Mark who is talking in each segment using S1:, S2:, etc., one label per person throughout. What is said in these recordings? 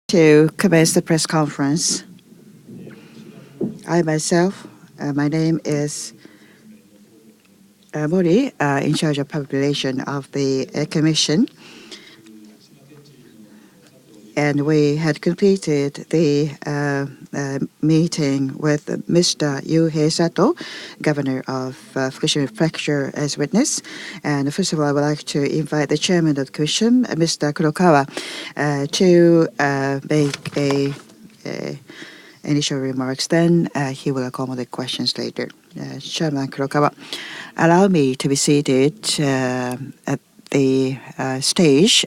S1: To commence the press conference. I myself, my name is Mori, in charge of public relations of the Commission. And we had completed the meeting with Mr. Yuhei SATO, Governor of Fukushima Prefecture, as witness. And first of all, I would like to invite the Chairman of the Commission, Mr. Kurokawa, to make a initial remarks. Then he will accommodate questions later. Chairman Kurokawa, allow me to be seated at the stage.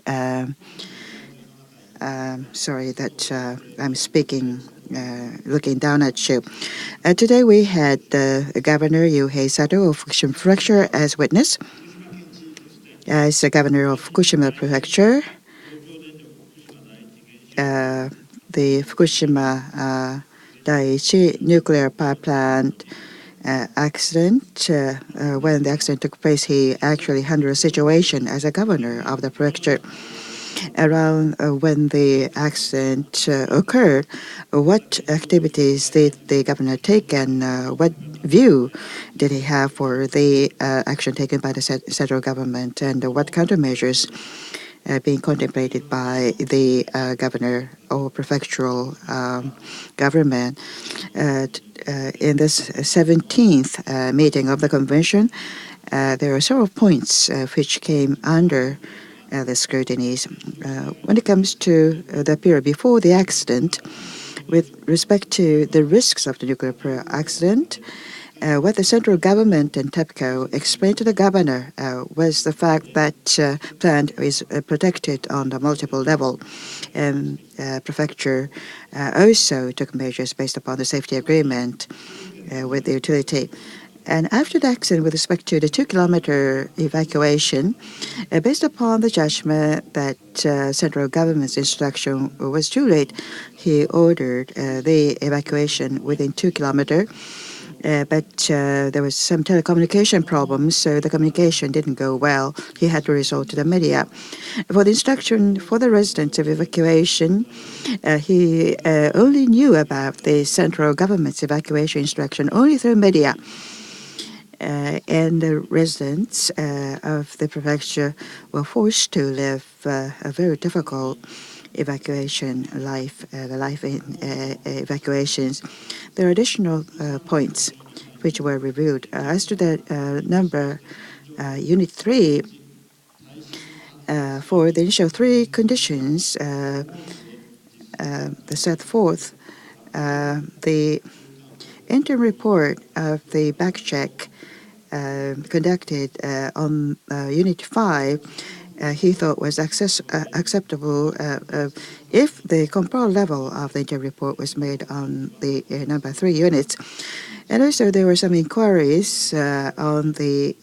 S1: Sorry that I'm speaking, looking down at you. Today we had Governor Yuhei SATO of Fukushima Prefecture as witness. As the Governor of Fukushima Prefecture, the Fukushima NAIIC nuclear power plant accident. When the accident took place, he actually handled the situation as a governor of the prefecture. Around when the accident occurred, what activities did the governor take, and what view did he have for the action taken by the central government, and what countermeasures being contemplated by the governor or prefectural government? In this 17th meeting of the convention, there are several points which came under the scrutinies. When it comes to the period before the accident, with respect to the risks of the nuclear power accident, what the central government and TEPCO explained to the governor was the fact that plant is protected on the multiple level. And prefecture also took measures based upon the safety agreement with the utility. And after the accident, with respect to the 2-kilometer evacuation, based upon the judgment that central government's instruction was too late, he ordered the evacuation within 2 kilometers. But there was some telecommunication problems, so the communication didn't go well. He had to resort to the media. For the instruction for the residents of evacuation, he only knew about the central government's evacuation instruction only through media. And the residents of the prefecture were forced to live a very difficult evacuation life, the life in evacuations. There are additional points which were reviewed. As to the number Unit 3, for the initial 3 conditions set forth, the interim report of the back check conducted on Unit 5, he thought was acceptable if the comparable level of the interim report was made on the number 3 units. And also there were some inquiries on the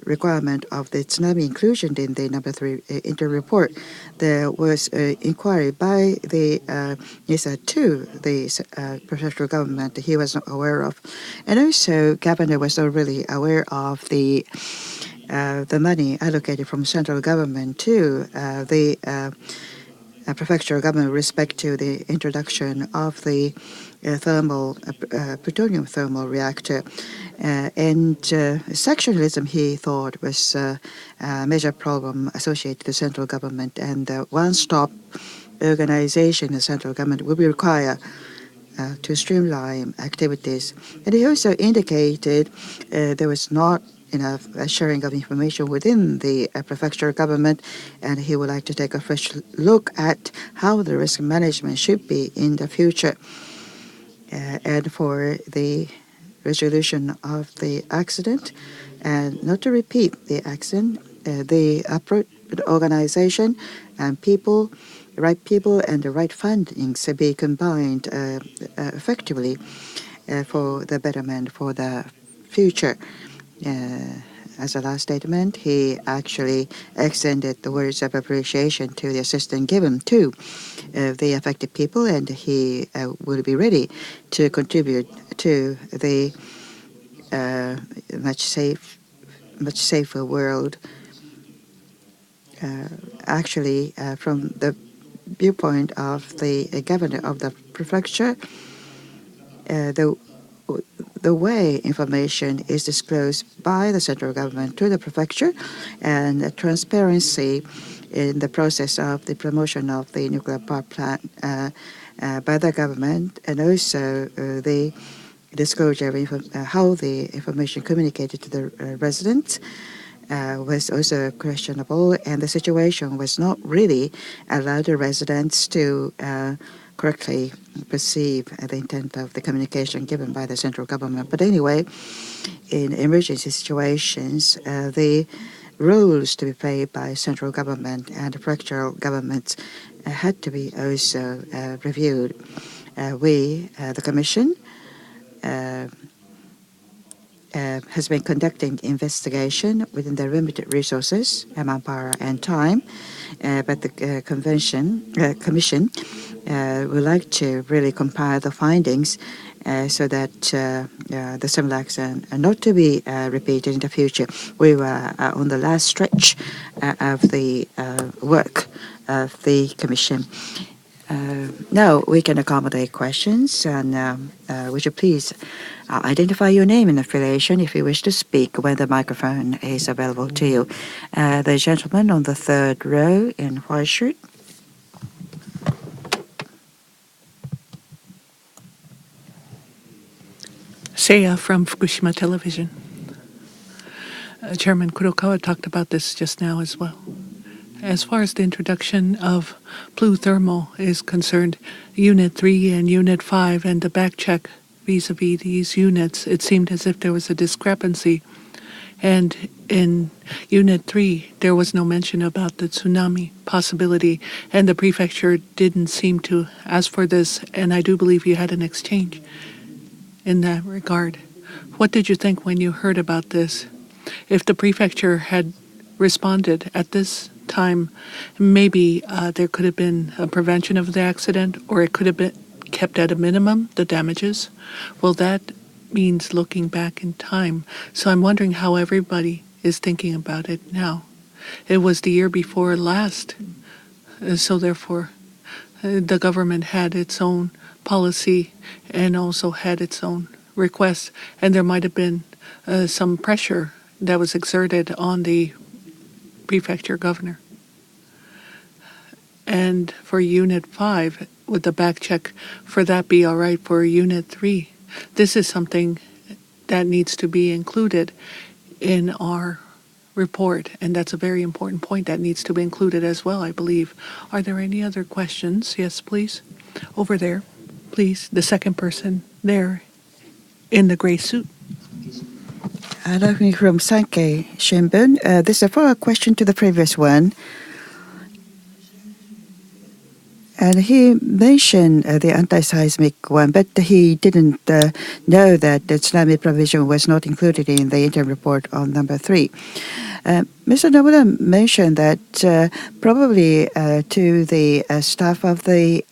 S1: requirement of the tsunami inclusion in the number 3 interim report. There was an inquiry by the NISA to the prefectural government he was not aware of. And also, governor was not really aware of the money allocated from central government to the prefectural government with respect to the introduction of the plutonium thermal reactor. And sectionalism, he thought, was a major problem associated with the central government, and one-stop organization in the central government will be required to streamline activities. And he also indicated there was not enough sharing of information within the prefectural government, and he would like to take a fresh look at how the risk management should be in the future. And for the resolution of the accident, and not to repeat the accident, the appropriate organization and people, the right people and the right fundings to be combined effectively for the betterment for the future. As a last statement, he actually extended the words of appreciation to the assistance given to the affected people, and he will be ready to contribute to the much safer world. Actually, from the viewpoint of the governor of the prefecture, the way information is disclosed by the central government to the prefecture and transparency in the process of the promotion of the nuclear power plant by the government, and also the disclosure of how the information communicated to the residents was also questionable, and the situation was not really allowed the residents to correctly perceive the intent of the communication given by the central government. But anyway, in emergency situations, the rules to be played by central government and the prefectural governments had to be also reviewed. We, the Commission, has been conducting investigation within the limited resources, manpower, and time. But the Commission would like to really compile the findings so that the similar accident not to be repeated in the future. We were on the last stretch of the work of the Commission. Now we can accommodate questions, and would you please identify your name and affiliation if you wish to speak when the microphone is available to you. The gentleman on the third row in white shirt.
S2: Seiya from Fukushima Television. Chairman Kurokawa talked about this just now as well. As far as the introduction of blue thermal is concerned, Unit 3 and Unit 5 and the back check vis-a-vis these units, it seemed as if there was a discrepancy. And in Unit 3, there was no mention about the tsunami possibility, and the prefecture didn't seem to ask for this, and I do believe you had an exchange in that regard. What did you think when you heard about this? If the prefecture had responded at this time, maybe there could have been a prevention of the accident, or it could have been kept at a minimum, the damages. Well, that means looking back in time. So I'm wondering how everybody is thinking about it now. It was the year before last, so therefore the government had its own policy and also had its own requests, and there might have been some pressure that was exerted on the prefecture governor. And for Unit 5, would the back check for that be all right for Unit 3? This is something that needs to be included in our report, and that's a very important point that needs to be included as well, I believe. Are there any other questions? Yes, please. Over there, please. The second person there in the gray suit.
S1: Araki from Sankei Shimbun. This is a follow-up question to the previous one. And he mentioned the anti-seismic one, but he didn't know that the tsunami provision was not included in the interim report on number 3. Mr. Nomura mentioned that probably to the staff of the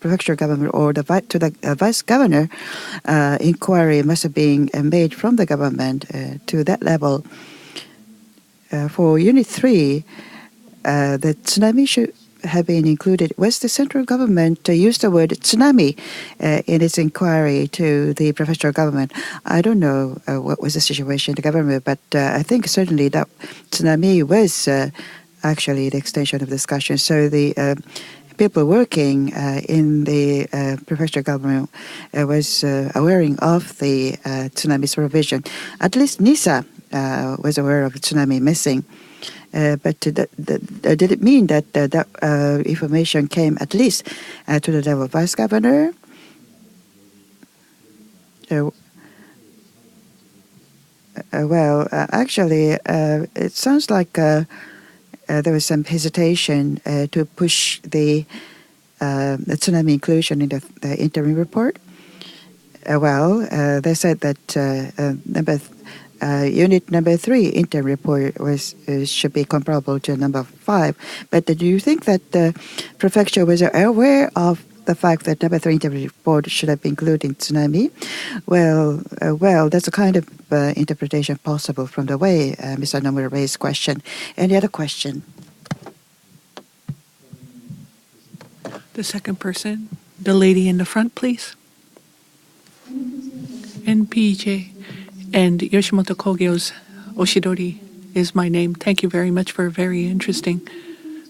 S1: prefecture government or to the vice governor, inquiry must have been made from the government to that level. For Unit 3, the tsunami should have been included. Was the central government used the word tsunami in its inquiry to the prefectural government? I don't know what was the situation in the government, but I think certainly that tsunami was actually the extension of discussion. So the people working in the prefectural government was aware of the tsunami provision. At least NISA was aware of tsunami missing. But did it mean that that information came at least to the level of vice governor? Well, actually, it sounds like there was some hesitation to push the tsunami inclusion in the interim report. They said that Unit number 3 interim report should be comparable to number 5. But do you think that the prefecture was aware of the fact that number 3 interim report should have been included in tsunami? Well, that's a kind of interpretation possible from the way Mr. Nomura raised question. Any other question?
S2: The second person, the lady in the front, please. NPJ and Yoshimoto Kogyo's Oshidori is my name. Thank you very much for a very interesting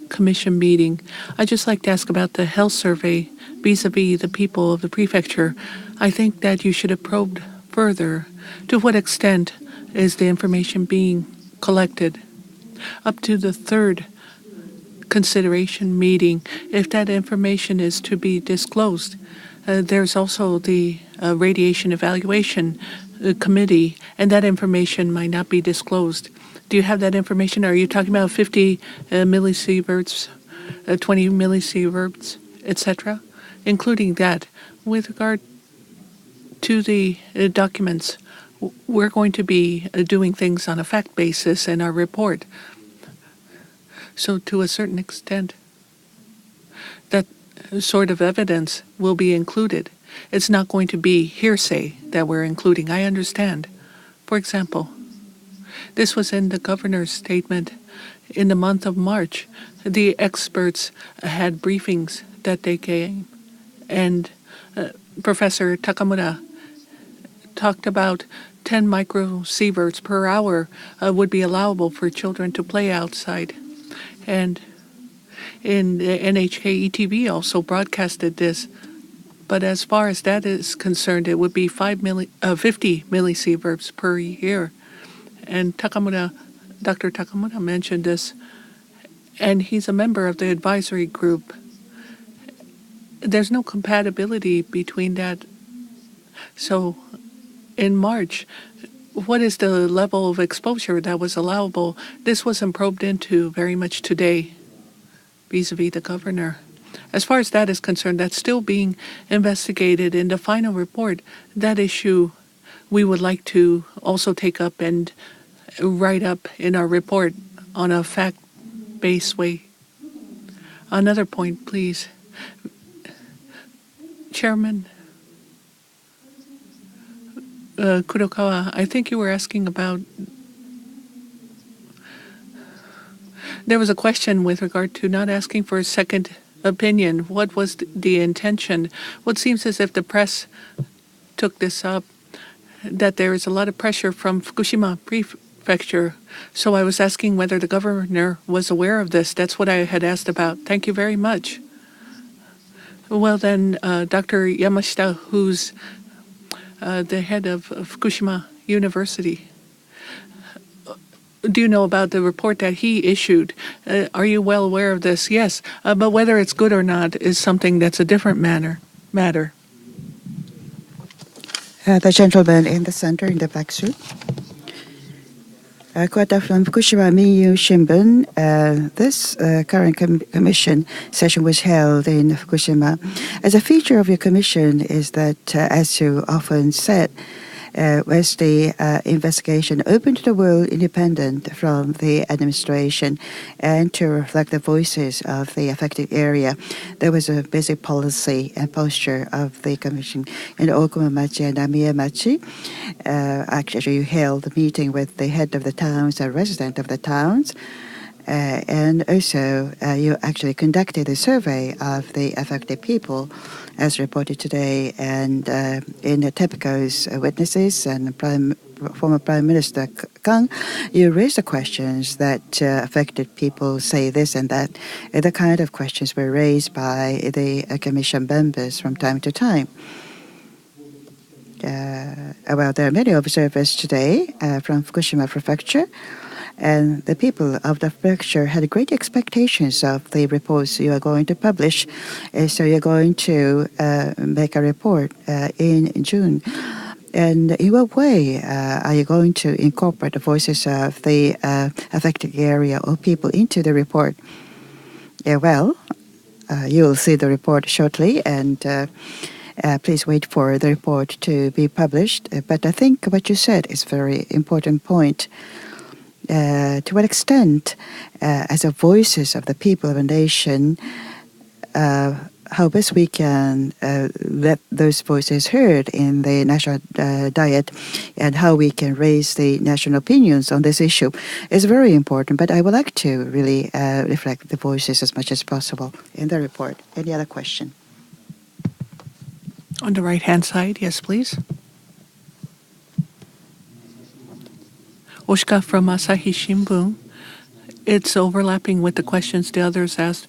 S2: commission meeting. I'd just like to ask about the health survey vis-a-vis the people of the prefecture. I think that you should have probed further. To what extent is the information being collected? Up to the third consideration meeting, if that information is to be disclosed, there's also the radiation evaluation committee, and that information might not be disclosed. Do you have that information? Are you talking about 50 millisieverts, 20 millisieverts, etc., including that? With regard to the documents, we're going to be doing things on a fact basis in our report. So to a certain extent, that sort of evidence will be included. It's not going to be hearsay that we're including. I understand. For example, this was in the governor's statement in the month of March. The experts had briefings that they gave, and Professor Takamura talked about 10 microsieverts per hour would be allowable for children to play outside. And in the NHK ETV also broadcasted this. But as far as that is concerned, it would be 50 millisieverts per year. And Dr. Takamura mentioned this, and he's a member of the advisory group. There's no compatibility between that. So in March, what is the level of exposure that was allowable? This wasn't probed into very much today vis-a-vis the governor. As far as that is concerned, that's still being investigated. In the final report, that issue we would like to also take up and write up in our report on a fact-based way. Another point, please. Chairman Kurokawa, I think you were asking about... There was a question with regard to not asking for a second opinion. What was the intention? What seems as if the press took this up, that there is a lot of pressure from Fukushima prefecture. So I was asking whether the governor was aware of this. That's what I had asked about. Thank you very much. Well then, Dr. Yamashita, who's the head of Fukushima University, do you know about the report that he issued? Are you well aware of this? Yes, but whether it's good or not is something that's a different matter.
S1: The gentleman in the center in the black suit. Quote from Fukushima Minyu Shimbun. This current commission session was held in Fukushima. As a feature of your commission is that, as you often said, was the investigation open to the world, independent from the administration, and to reflect the voices of the affected area. There was a basic policy and posture of the Commission. In Okumachi and Amiemachi, actually you held a meeting with the head of the towns and resident of the towns. And also, you actually conducted a survey of the affected people, as reported today, and in the TEPCO's witnesses and former Prime Minister Kang, you raised the questions that affected people say this and that. The kind of questions were raised by the Commission members from time to time. Well, there are many observers today from Fukushima Prefecture, and the people of the prefecture had great expectations of the reports you are going to publish. So you're going to make a report in June. And in what way are you going to incorporate the voices of the affected area or people into the report? Well, you'll see the report shortly, and please wait for the report to be published. But I think what you said is a very important point. To what extent, as the voices of the people of a nation, how best we can let those voices heard in the national diet, and how we can raise the national opinions on this issue is very important. But I would like to really reflect the voices as much as possible in the report. Any other question?
S2: On the right-hand side, yes, please. Oshika from Asahi Shimbun. It's overlapping with the questions the others asked.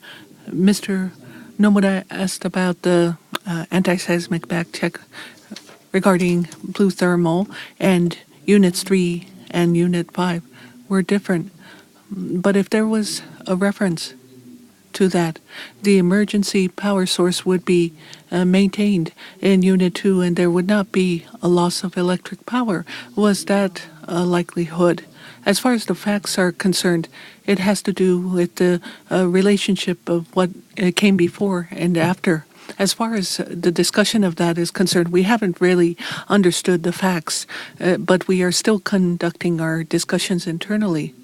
S2: Mr. Nomura asked about the anti-seismic back check regarding blue thermal, and units 3 and unit 5 were different. But if there was a reference to that, the emergency power source would be maintained in Unit 2 and there would not be a loss of electric power. Was that a likelihood? As far as the facts are concerned, it has to do with the relationship of what came before and after. As far as the discussion of that is concerned, we haven't really understood the facts, but we are still conducting our discussions internally.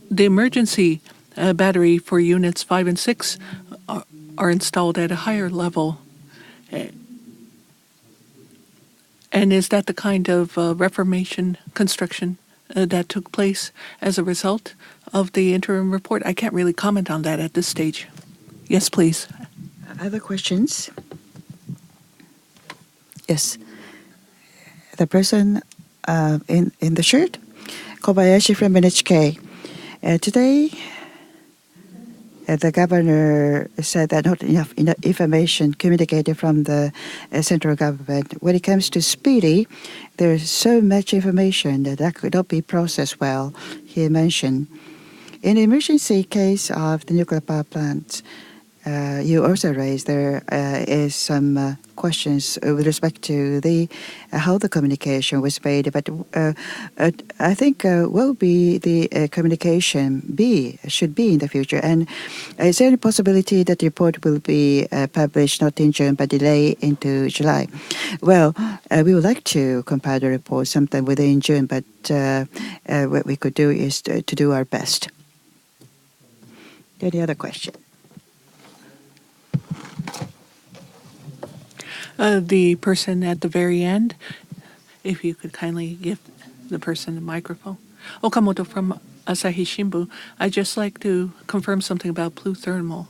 S2: The emergency battery for units 5 and 6 are installed at a higher level. And is that the kind of reformation construction that took place as a result of the interim report? I can't really comment on that at this stage. Yes, please.
S1: Other questions? Yes. The person in the shirt? Kobayashi from NHK. Today, the governor said that not enough information communicated from the central government. When it comes to speedy, there's so much information that could not be processed well, he mentioned. In the emergency case of the nuclear power plant, you also raised there is some questions with respect to the how the communication was made, but I think will be the communication should be in the future. And is there any possibility that the report will be published not in June but delay into July? Well, we would like to compile the report sometime within June, but what we could do is to do our best. Any other question?
S2: The person at the very end, if you could kindly give the person the microphone. Okamoto from Asahi Shimbun. I'd just like to confirm something about blue thermal.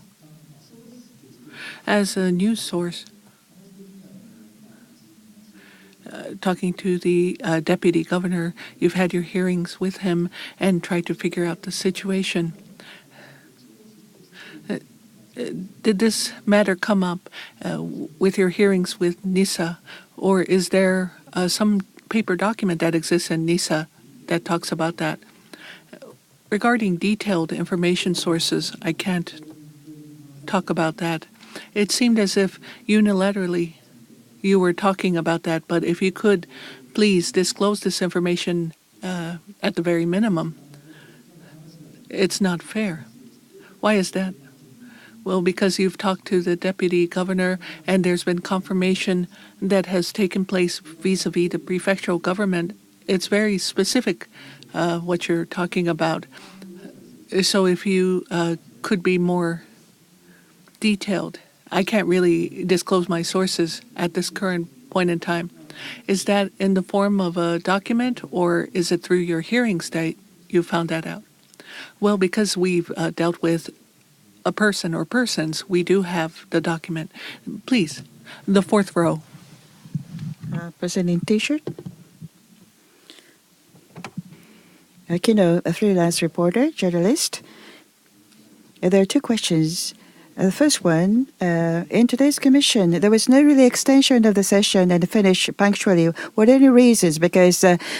S2: As a news source, talking to the deputy governor, you've had your hearings with him and tried to figure out the situation. Did this matter come up with your hearings with NISA, or is there some paper document that exists in NISA that talks about that? Regarding detailed information sources, I can't talk about that. It seemed as if unilaterally you were talking about that, but if you could please disclose this information at the very minimum. It's not fair. Why is that? Well, because you've talked to the deputy governor and there's been confirmation that has taken place vis-a-vis the prefectural government. It's very specific what you're talking about. So if you could be more detailed. I can't really disclose my sources at this current point in time. Is that in the form of a document, or is it through your hearings that you found that out? Well, because we've dealt with a person or persons, we do have the document. Please, the fourth row.
S1: Person in T-shirt. Kino, a freelance reporter, journalist. There are two questions. The first one, in today's commission, there was no really extension of the session and finish punctually. Were there any reasons? Because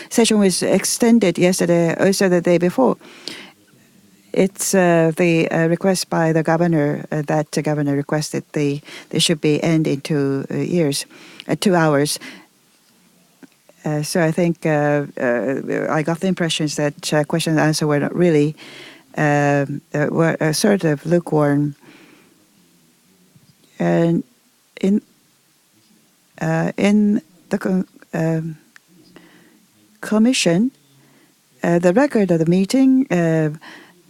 S1: session was extended yesterday, also the day before. It's the request by the governor that the governor requested they should be end in 2 years, 2 hours. So I think I got the impressions that question and answer were not really were sort of lukewarm. And in the commission, the record of the meeting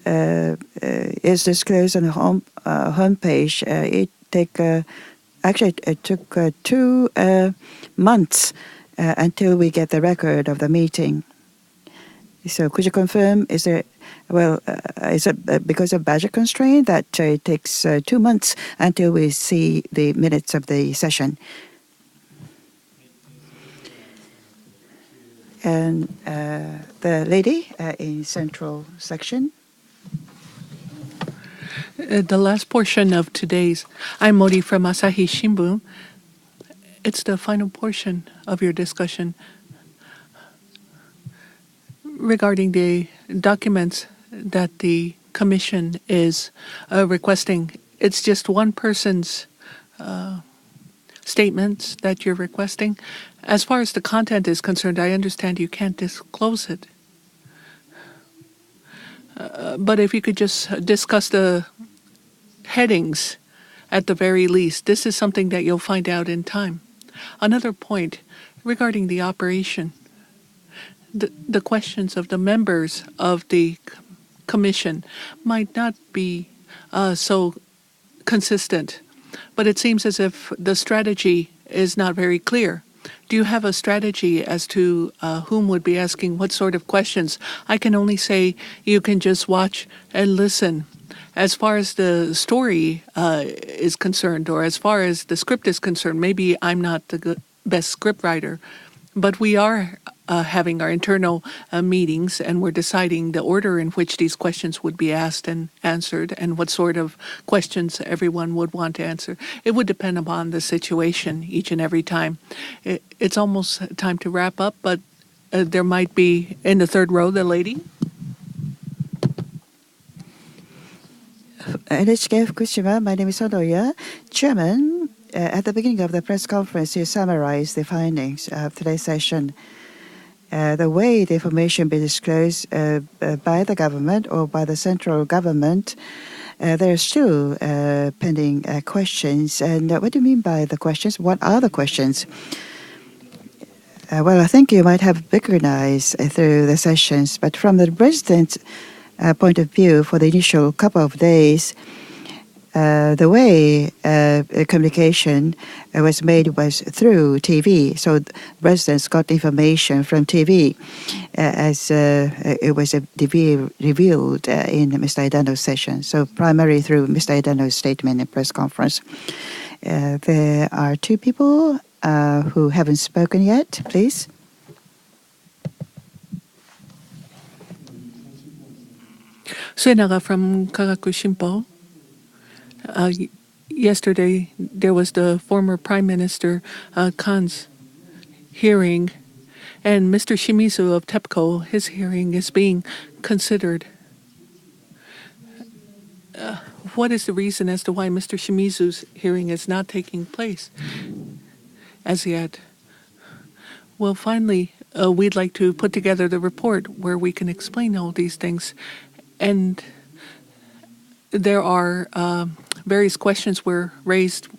S1: is disclosed on the homepage. it took 2 months until we get the record of the meeting. So could you confirm, is it because of budget constraint that it takes 2 months until we see the minutes of the session? And the lady in central section.
S2: The last portion of today's, I'm Mori from Asahi Shimbun. It's the final portion of your discussion regarding the documents that the Commission is requesting. It's just one person's statements that you're requesting. As far as the content is concerned, I understand you can't disclose it. But if you could just discuss the headings at the very least, this is something that you'll find out in time. Another point regarding the operation. The questions of the members of the Commission might not be so consistent, but it seems as if the strategy is not very clear. Do you have a strategy as to whom would be asking what sort of questions? I can only say you can just watch and listen. As far as the story is concerned, or as far as the script is concerned, maybe I'm not the best script writer, but we are having our internal meetings, and we're deciding the order in which these questions would be asked and answered, and what sort of questions everyone would want to answer. It would depend upon the situation each and every time. It's almost time to wrap up, but there might be, in the third row, the lady.
S1: NHK Fukushima, my name is Sonoya. Chairman, at the beginning of the press conference, you summarized the findings of today's session. The way the information be disclosed by the government or by the central government, there are still pending questions. And what do you mean by the questions? What are the questions? Well, I think you might have recognized through the sessions, but from the president's point of view, for the initial couple of days, the way communication was made was through TV. So residents got information from TV as it was revealed in Mr. Idano's session. So primarily through Mr. Idano's statement and press conference. There are two people who haven't spoken yet, please.
S2: Suenaga from Kagaku Shimpo. Yesterday, there was the former Prime Minister Kan's hearing, and Mr. Shimizu of TEPCO, his hearing is being considered. What is the reason as to why Mr. Shimizu's hearing is not taking place as yet? Well, finally, we'd like to put together the report where we can explain all these things. And there are various questions were raised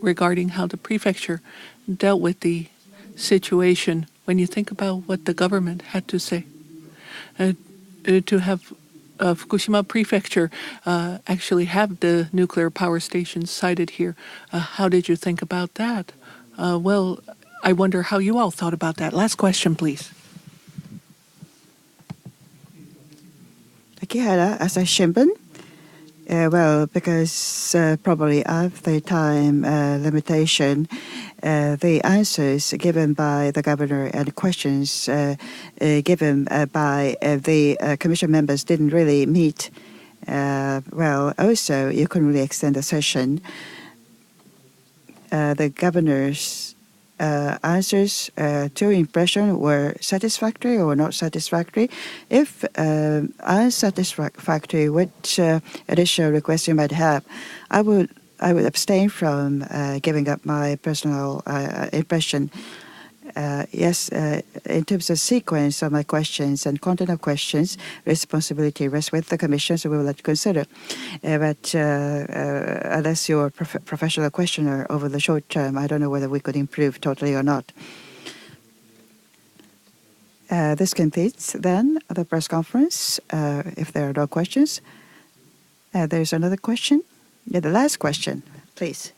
S2: regarding how the prefecture dealt with the situation. When you think about what the government had to say, to have Fukushima prefecture actually have the nuclear power stations sited here, how did you think about that? Well, I wonder how you all thought about that. Last question, please.
S1: Akihara, Asahi Shimbun. Well, because probably of the time limitation, the answers given by the governor and questions given by the commission members didn't really meet. Well, also, you couldn't really extend the session. The governor's answers to impression were satisfactory or not satisfactory. If unsatisfactory, which additional requests you might have, I would abstain from giving up my personal impression. Yes, in terms of sequence of my questions and content of questions, responsibility rests with the Commission, so we will have to consider. But unless you're a professional questioner over the short term, I don't know whether we could improve totally or not. This completes then the press conference. If there are no questions, there's another question. Yeah, the last question. please.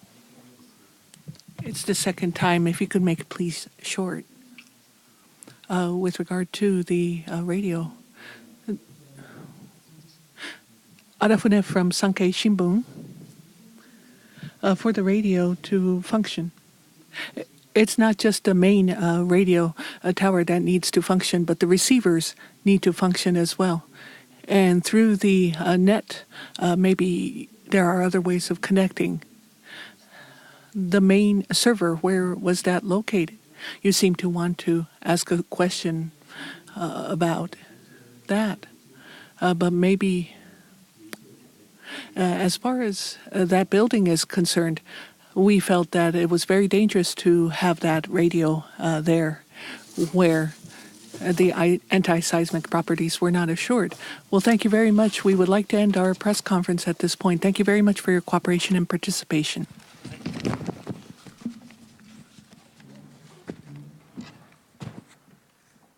S2: It's the second time. If you could make it please short. With regard to the radio. Arafune from Sankei Shimbun. For the radio to function. It's not just the main radio tower that needs to function, but the receivers need to function as well. And through the net, maybe there are other ways of connecting. The main server, where was that located? You seem to want to ask a question about that. But maybe as far as that building is concerned, we felt that it was very dangerous to have that radio there where the anti-seismic properties were not assured. Well, thank you very much. We would like to end our press conference at this point. Thank you very much for your cooperation and participation.